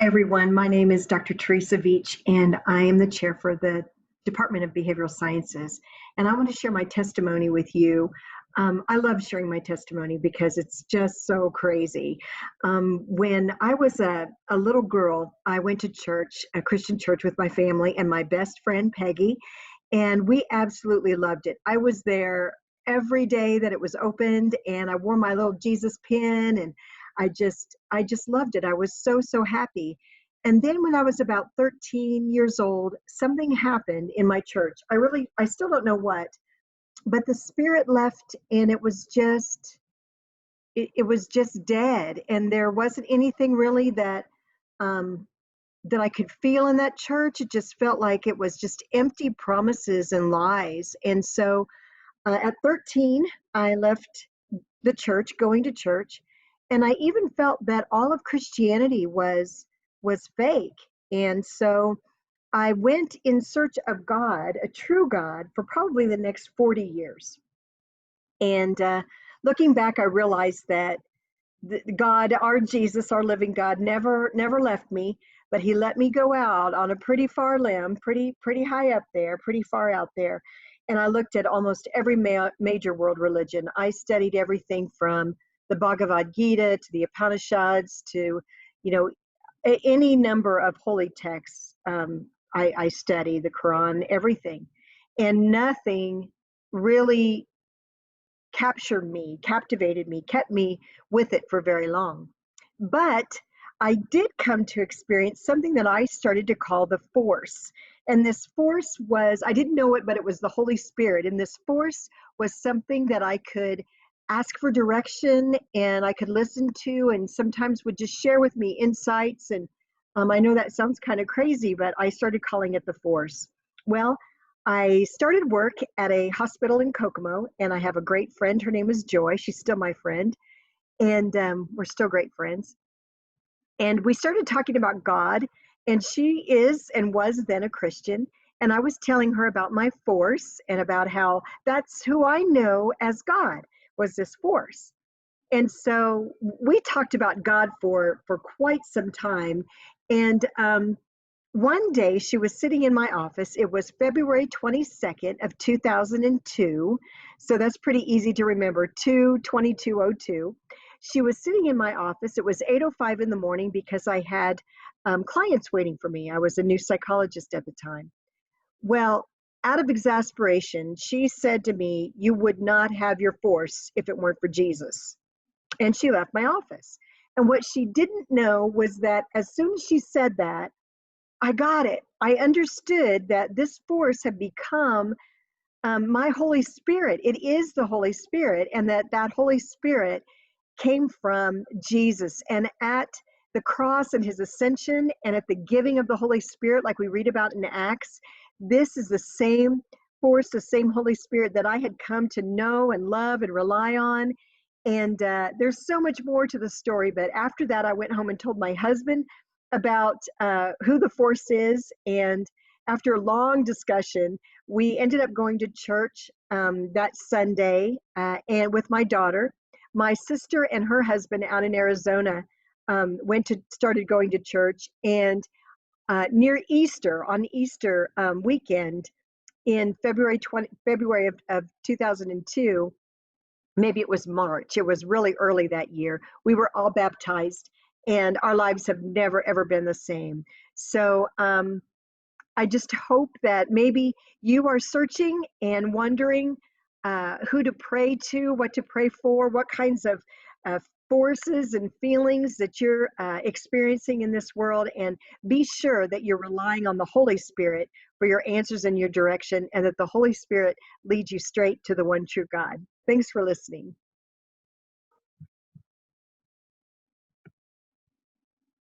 Everyone. My name is Dr. Theresa Veach, and I am the chair for the Department of Behavioral Sciences. And I want to share my testimony with you. I love sharing my testimony because it's just so crazy. When I was a little girl, I went to church, a Christian church, with my family and my best friend, Peggy, and we absolutely loved it. I was there every day that it was opened, and I wore my little Jesus pin, and I just loved it. I was so happy. And then when I was about 13 years old, something happened in my church. I still don't know what, but the spirit left, and it was just dead, and there wasn't anything really um that I could feel in that church. It just felt like it was just empty promises and lies. And so at 13, I left the church, going to church, and I even felt that all of Christianity was fake. And so I went in search of God, a true God, for probably the next 40 years. And looking back, I realized that God, our Jesus, our living God, never left me, but He let me go out on a pretty far limb, pretty high up there, pretty far out there. And I looked at almost every major world religion. I studied everything from the Bhagavad Gita to the Upanishads to, you know, any number of holy texts. I study the Quran, everything, and nothing really captivated me, kept me with it for very long. But I did come to experience something that I started to call the force. And this force was, I didn't know it, but it was the Holy Spirit. And this force was something that I could ask for direction and I could listen to, and sometimes would just share with me insights. And I know that sounds kind of crazy, but I started calling it the force. Well, I started work at a hospital in Kokomo, and I have a great friend. Her name is Joy. She's still my friend, and we're still great friends. And we started talking about God, and she is and was then a Christian. And I was telling her about my force and about how that's who I know as God, was this force. And so we talked about God for quite some time. And one day she was sitting in my office. It was February 22nd of 2002. So that's pretty easy to remember, 2/22/02. She was sitting in my office. It was 8:05 in the morning because I had clients waiting for me. I was a new psychologist at the time. Well, out of exasperation, she said to me, "You would not have your force if it weren't for Jesus." And she left my office. And what she didn't know was that as soon as she said that, I got it. I understood that this force had become my Holy Spirit. It is the Holy Spirit, and that Holy Spirit came from Jesus. And at the cross and His ascension, and at the giving of the Holy Spirit, like we read about in Acts, this is the same force, the same Holy Spirit that I had come to know and love and rely on. And there's so much more to the story. But after that, I went home and told my husband about who the force is. And after a long discussion, we ended up going to church that Sunday, and with my daughter. My sister and her husband out in Arizona started going to church. And near Easter, on Easter weekend in February of 2002, maybe it was March, it was really early that year, we were all baptized, and our lives have never, ever been the same. So I just hope that maybe you are searching and wondering who to pray to, what to pray for, what kinds of forces and feelings that you're experiencing in this world. And be sure that you're relying on the Holy Spirit for your answers and your direction, and that the Holy Spirit leads you straight to the one true God. Thanks for listening.